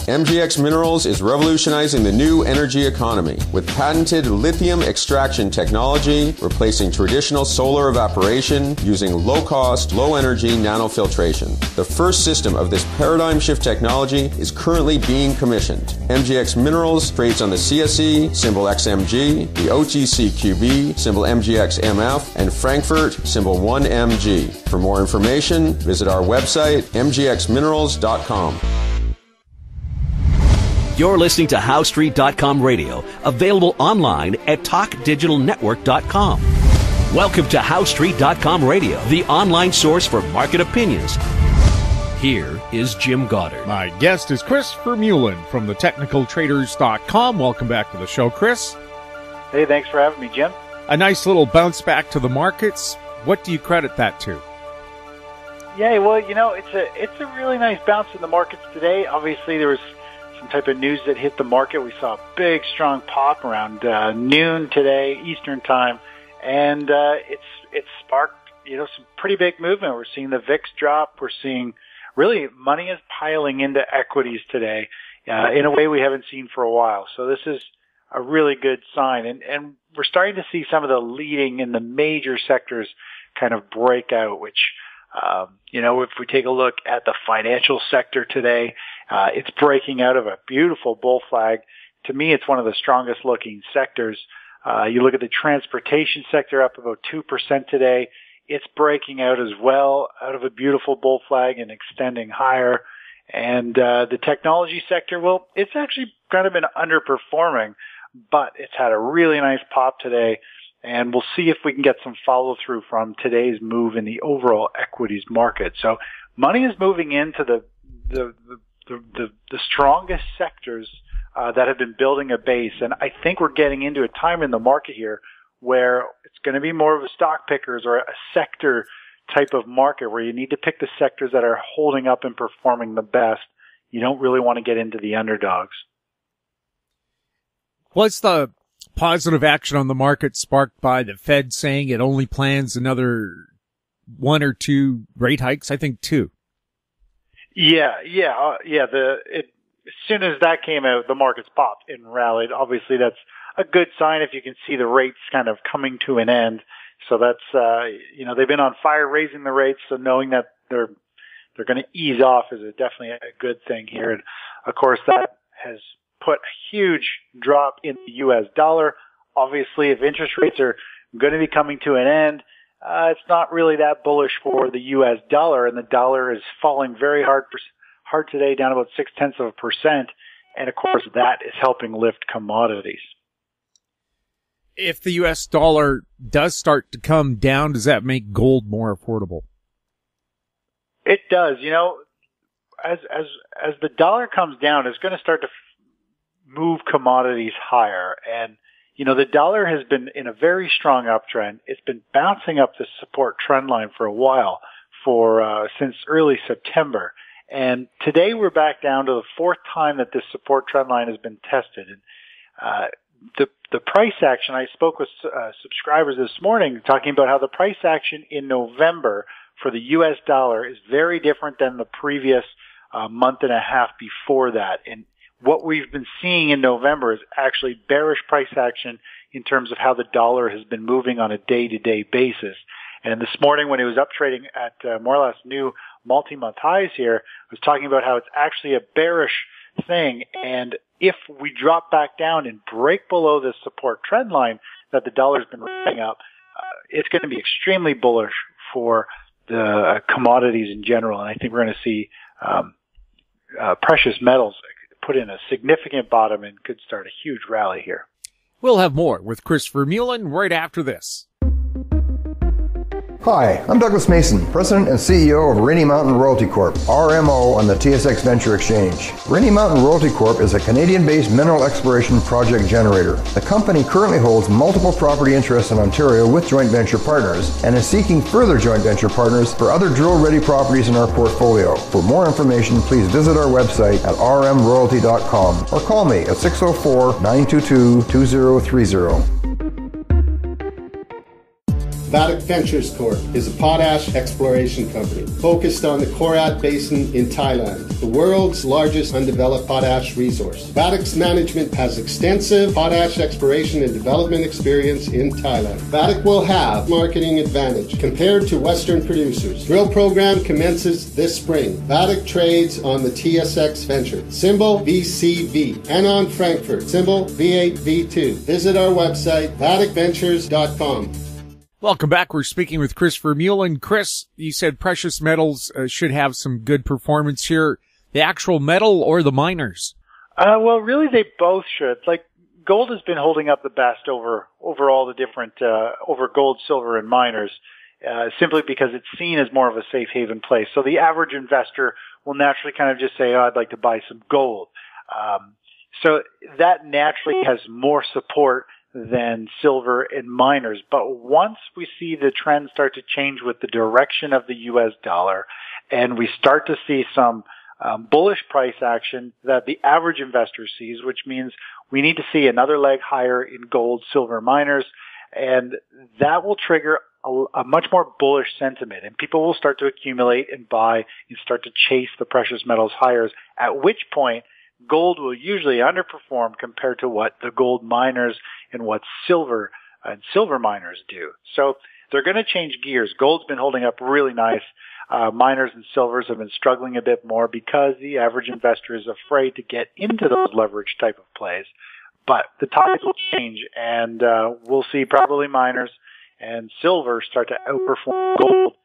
MGX Minerals is revolutionizing the new energy economy with patented lithium extraction technology, replacing traditional solar evaporation using low-cost, low-energy nanofiltration. The first system of this paradigm shift technology is currently being commissioned. MGX Minerals trades on the CSE, symbol XMG, the OTCQB, symbol MGXMF, and Frankfurt, symbol 1MG. For more information, visit our website, mgxminerals.com. You're listening to HowStreet.com radio, available online at TalkDigitalNetwork.com. Welcome to HowStreet.com radio, the online source for market opinions. Here is Jim Goddard. My guest is Chris Vermeulen from the TechnicalTraders.com. Welcome back to the show, Chris. Hey, thanks for having me, Jim. A nice little bounce back to the markets. What do you credit that to? Yeah, well, it's a really nice bounce in the markets today. Obviously, there was some type of news that hit the market. We saw a big, strong pop around noon today, Eastern time, and it's sparked some pretty big movement. We're seeing the VIX drop. We're seeing really money is piling into equities today in a way we haven't seen for a while. So this is a really good sign, and we're starting to see some of the leading in the major sectors kind of break out, which if we take a look at the financial sector today, it's breaking out of a beautiful bull flag. To me, it's one of the strongest looking sectors. You look at the transportation sector up about 2% today. It's breaking out as well out of a beautiful bull flag and extending higher. And the technology sector, well, it's actually kind of been underperforming, but it's had a really nice pop today. And we'll see if we can get some follow through from today's move in the overall equities market. So money is moving into the strongest sectors that have been building a base. And I think we're getting into a time in the market here where it's going to be more of a stock pickers or a sector type of market where you need to pick the sectors that are holding up and performing the best. You don't really want to get into the underdogs. What's the positive action on the market sparked by the Fed saying it only plans another one or two rate hikes? I think two. Yeah. As soon as that came out, the markets popped and rallied. Obviously, that's a good sign if you can see the rates kind of coming to an end. So that's they've been on fire raising the rates. So knowing that they're going to ease off is definitely a good thing here. And of course, that has put a huge drop in the U.S. dollar. Obviously, if interest rates are going to be coming to an end, it's not really that bullish for the U.S. dollar, and the dollar is falling very hard today, down about 0.6%. And of course, that is helping lift commodities. If the U.S. dollar does start to come down, does that make gold more affordable? It does. As the dollar comes down, it's going to start to move commodities higher. And, the dollar has been in a very strong uptrend. It's been bouncing up the support trend line for a while, since early September. And today we're back down to the fourth time that this support trend line has been tested. And, the price action, I spoke with subscribers this morning talking about how the price action in November for the U.S. dollar is very different than the previous month and a half before that. And what we've been seeing in November is actually bearish price action in terms of how the dollar has been moving on a day-to-day basis. And this morning when it was up trading at more or less new multi-month highs here, I was talking about how it's actually a bearish thing. And if we drop back down and break below this support trend line that the dollar's been running up, it's going to be extremely bullish for the commodities in general. And I think we're going to see precious metals put in a significant bottom and could start a huge rally here. We'll have more with Chris Vermeulen right after this. Hi, I'm Douglas Mason, President and CEO of Rainy Mountain Royalty Corp., RMO, on the TSX Venture Exchange. Rainy Mountain Royalty Corp. is a Canadian-based mineral exploration project generator. The company currently holds multiple property interests in Ontario with joint venture partners and is seeking further joint venture partners for other drill-ready properties in our portfolio. For more information, please visit our website at rmroyalty.com or call me at 604-922-2030. Vatic Ventures Corp. is a potash exploration company focused on the Korat Basin in Thailand, the world's largest undeveloped potash resource. Vatic's management has extensive potash exploration and development experience in Thailand. Vatic will have marketing advantage compared to Western producers. Drill program commences this spring. Vatic trades on the TSX Venture, symbol VCV, and on Frankfurt, symbol V8V2. Visit our website, vaticventures.com. Welcome back. We're speaking with Chris Vermeulen. Chris, you said precious metals should have some good performance here. The actual metal or the miners? Well, really, they both should. Like, gold has been holding up the best over all the different, over gold, silver, and miners, simply because it's seen as more of a safe haven place. So the average investor will naturally kind of just say, oh, I'd like to buy some gold. So that naturally has more support than silver and miners. But once we see the trend start to change with the direction of the U.S. dollar, and we start to see some bullish price action that the average investor sees, which means we need to see another leg higher in gold, silver, miners, and that will trigger a much more bullish sentiment, and people will start to accumulate and buy and start to chase the precious metals higher, at which point gold will usually underperform compared to what the gold miners and what silver and silver miners do. So they're going to change gears. Gold's been holding up really nice. Miners and silvers have been struggling a bit more because the average investor is afraid to get into those leverage type of plays. But the tide will change, and we'll see probably miners and silver start to outperform gold.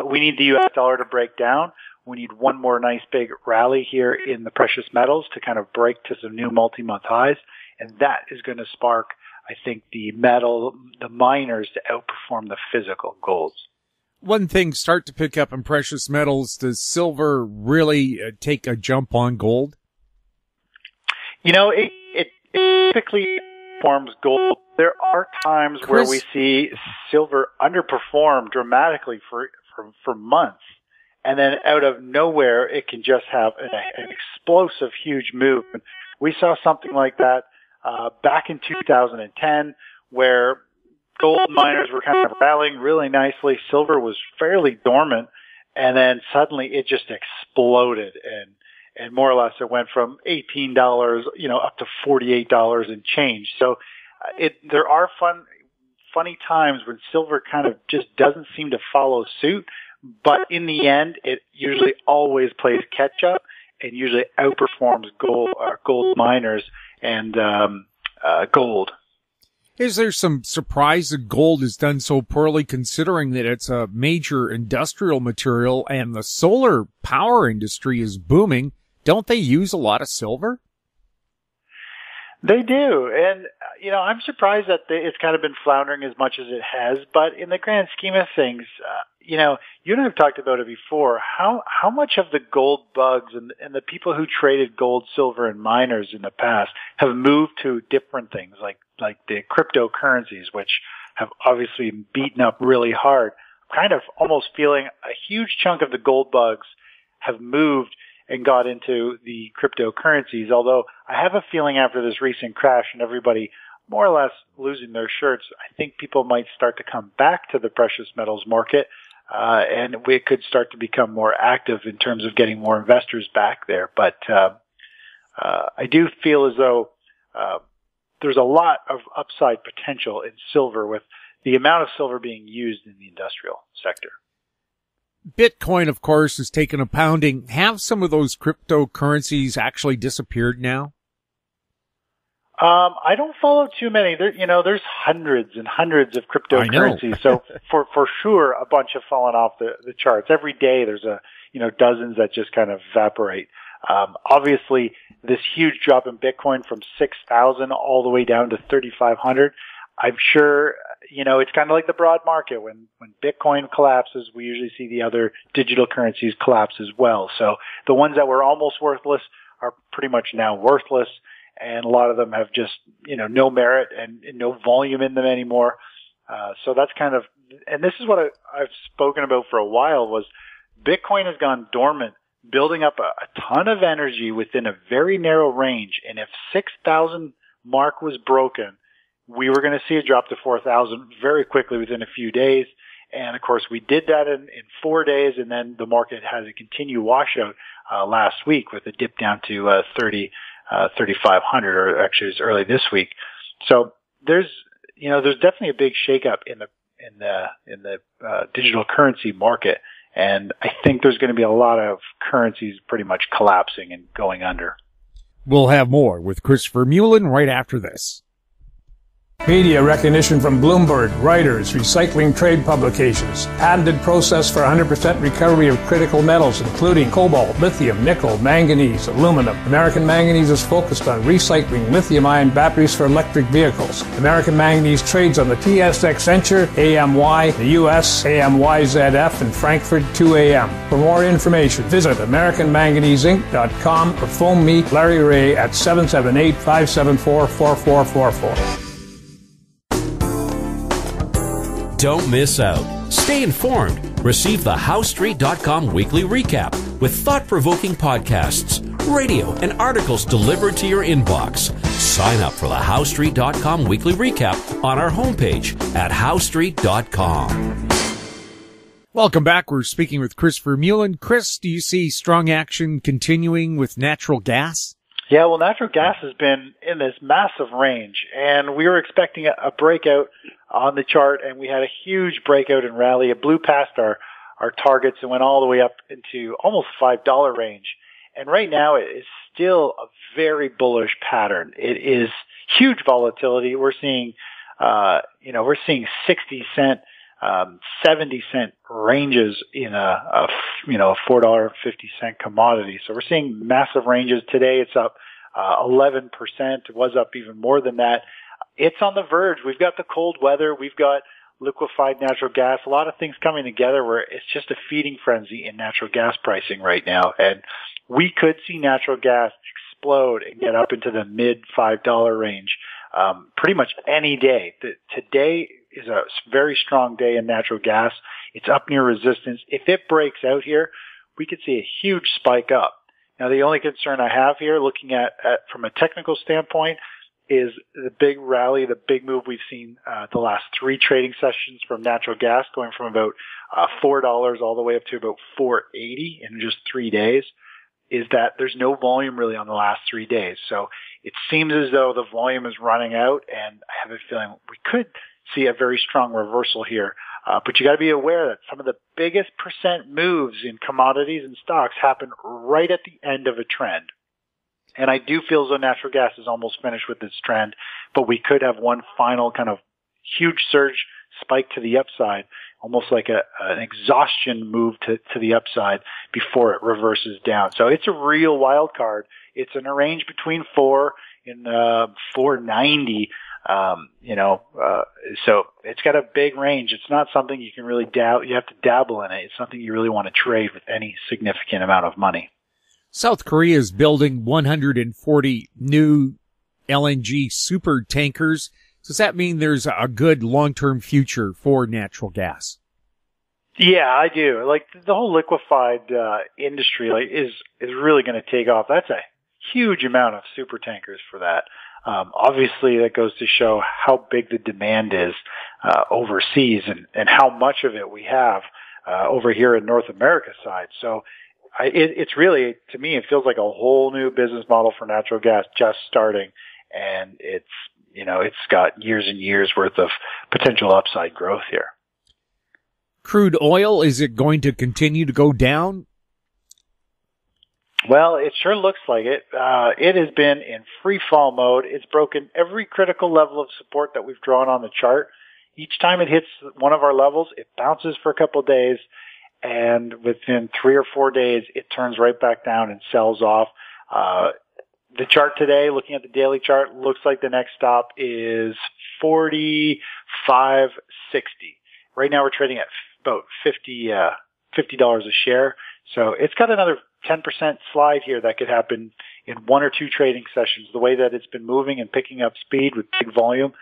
We need the U.S. dollar to break down. We need one more nice big rally here in the precious metals to kind of break to some new multi-month highs. And that is going to spark, I think, the miners to outperform the physical golds. When things start to pick up in precious metals, does silver really take a jump on gold? It typically forms gold. There are times where we see silver underperform dramatically for months. And then out of nowhere, it can just have an explosive, huge move. We saw something like that back in 2010, where gold miners were kind of rallying really nicely. Silver was fairly dormant, and then suddenly it just exploded, and more or less it went from $18, up to $48 and change. So there are funny times when silver kind of just doesn't seem to follow suit. But in the end, it usually always plays catch up and usually outperforms gold miners and gold. Is there some surprise that gold has done so poorly, considering that it's a major industrial material and the solar power industry is booming? Don't they use a lot of silver? They do. And, I'm surprised that it's kind of been floundering as much as it has. But in the grand scheme of things, you and I have talked about it before, how much of the gold bugs and the people who traded gold, silver, and miners in the past have moved to different things like the cryptocurrencies, which have obviously been beaten up really hard. I'm kind of almost feeling a huge chunk of the gold bugs have moved and got into the cryptocurrencies, although I have a feeling after this recent crash and everybody more or less losing their shirts, I think people might start to come back to the precious metals market, and we could start to become more active in terms of getting more investors back there. But I do feel as though there's a lot of upside potential in silver with the amount of silver being used in the industrial sector. Bitcoin, of course, has taken a pounding. Have some of those cryptocurrencies actually disappeared now? I don't follow too many. There's hundreds and hundreds of cryptocurrencies. So for sure, a bunch have fallen off the charts. Every day there's dozens that just kind of evaporate. Obviously, this huge drop in Bitcoin from 6,000 all the way down to 3,500. I'm sure, it's kind of like the broad market. When Bitcoin collapses, we usually see the other digital currencies collapse as well. So the ones that were almost worthless are pretty much now worthless. And a lot of them have just, no merit and no volume in them anymore. So that's kind of, and this is what I've spoken about for a while, was Bitcoin has gone dormant, building up a ton of energy within a very narrow range. And if 6,000 mark was broken, we were going to see it drop to 4,000 very quickly within a few days. And of course, we did that in 4 days, and then the market has a continued washout last week with a dip down to 3,500, or actually it was early this week. So there's definitely a big shakeup in the digital currency market, and I think there's going to be a lot of currencies pretty much collapsing and going under. We'll have more with Chris Vermeulen right after this. Media recognition from Bloomberg, Reuters, recycling trade publications, patented process for 100% recovery of critical metals, including cobalt, lithium, nickel, manganese, aluminum. American Manganese is focused on recycling lithium-ion batteries for electric vehicles. American Manganese trades on the TSX Venture, AMY, the US, AMYZF, and Frankfurt 2AM. For more information, visit AmericanManganeseInc.com or phone me, Larry Ray, at 778-574-4444. Don't miss out. Stay informed. Receive the HowStreet.com weekly recap with thought-provoking podcasts, radio, and articles delivered to your inbox. Sign up for the HowStreet.com weekly recap on our homepage at HowStreet.com. Welcome back. We're speaking with Chris Vermeulen. Chris, do you see strong action continuing with natural gas? Yeah, well, natural gas has been in this massive range, and we were expecting a breakout on the chart, and we had a huge breakout and rally. It blew past our targets and went all the way up into almost $5 range. And right now it is still a very bullish pattern. It is huge volatility. We're seeing, we're seeing 60 cent, 70 cent ranges in a $4.50 commodity. So we're seeing massive ranges. Today it's up 11%. It was up even more than that. It's on the verge. We've got the cold weather. We've got liquefied natural gas. A lot of things coming together where it's just a feeding frenzy in natural gas pricing right now. And we could see natural gas explode and get up into the mid $5 range pretty much any day. Today is a very strong day in natural gas. It's up near resistance. If it breaks out here, we could see a huge spike up. Now, the only concern I have here, looking at from a technical standpoint, is the big rally, the big move we've seen the last 3 trading sessions from natural gas, going from about $4 all the way up to about $4.80 in just 3 days, is that there's no volume really on the last 3 days. So it seems as though the volume is running out, and I have a feeling we could see a very strong reversal here. But you got to be aware that some of the biggest percent moves in commodities and stocks happen right at the end of a trend. And I do feel as though natural gas is almost finished with this trend, but we could have one final kind of huge surge spike to the upside, almost like an exhaustion move to the upside before it reverses down. So it's a real wild card. It's in a range between 4 and 490. So it's got a big range. It's not something you can really you have to dabble in it. It's something you really want to trade with any significant amount of money. South Korea is building 140 new LNG Supertankers. Does that mean there's a good long-term future for natural gas? Yeah, I do. Like the whole liquefied industry is really going to take off. That's a huge amount of supertankers for that. Obviously, that goes to show how big the demand is overseas and how much of it we have over here in North America side. So it's really, to me, it feels like a whole new business model for natural gas just starting, and it's got years and years worth of potential upside growth here. Crude oil, is it going to continue to go down? Well, it sure looks like it. It has been in free fall mode. It's broken every critical level of support that we've drawn on the chart. Each time it hits one of our levels, it bounces for a couple of days, and within 3 or 4 days, it turns right back down and sells off. The chart today, looking at the daily chart, looks like the next stop is 45.60. Right now we're trading at about $50 a share. So it's got another 10% slide here that could happen in 1 or 2 trading sessions, the way that it's been moving and picking up speed with big volume.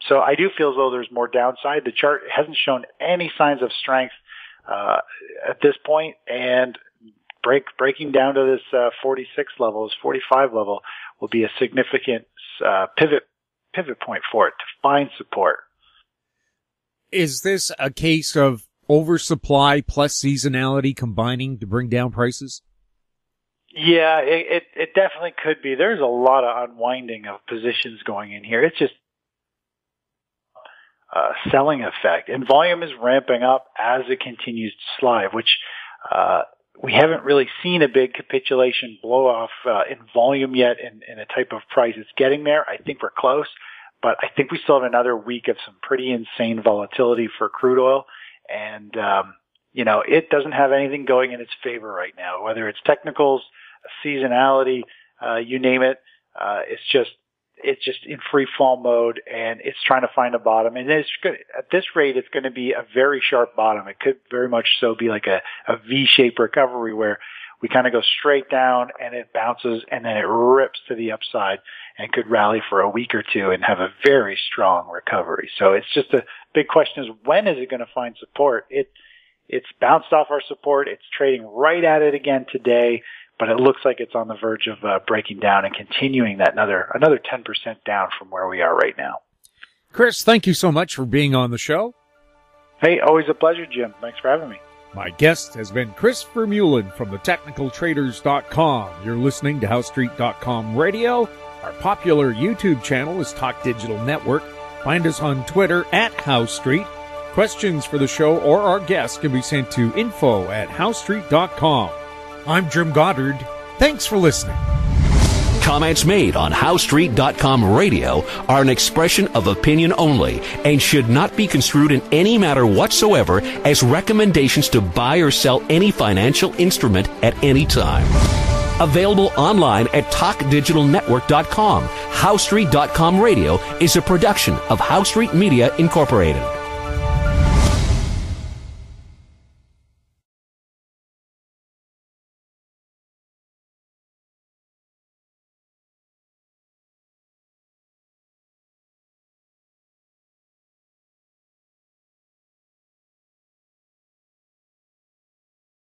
So I do feel as though there's more downside. The chart hasn't shown any signs of strength at this point, and breaking down to this 46 level, this 45 level will be a significant pivot pivot point for it to find support. Is this a case of oversupply plus seasonality combining to bring down prices? Yeah, it definitely could be. There's a lot of unwinding of positions going in here. It's just selling effect, and volume is ramping up as it continues to slide, which we haven't really seen a big capitulation blow off in volume yet in a type of price. It's getting there. I think we're close, but I think we still have another week of some pretty insane volatility for crude oil, and it doesn't have anything going in its favor right now, whether it's technicals, seasonality, you name it. It's just in free fall mode, and it's trying to find a bottom. And it's good. At this rate, it's going to be a very sharp bottom. It could very much so be like a V-shaped recovery where we kind of go straight down and it bounces and then it rips to the upside and could rally for a week or two and have a very strong recovery. So it's just a big question is when is it going to find support? It's bounced off our support. It's trading right at it again today. But it looks like it's on the verge of breaking down and continuing that another 10% down from where we are right now. Chris, thank you so much for being on the show. Hey, always a pleasure, Jim. Thanks for having me. My guest has been Chris Vermeulen from thetechnicaltraders.com. You're listening to HowStreet.com radio. Our popular YouTube channel is Talk Digital Network. Find us on Twitter at HowStreet. Questions for the show or our guests can be sent to info@HowStreet.com. I'm Jim Goddard. Thanks for listening. Comments made on HowStreet.com radio are an expression of opinion only and should not be construed in any matter whatsoever as recommendations to buy or sell any financial instrument at any time. Available online at TalkDigitalNetwork.com. HowStreet.com radio is a production of HowStreet Media Incorporated.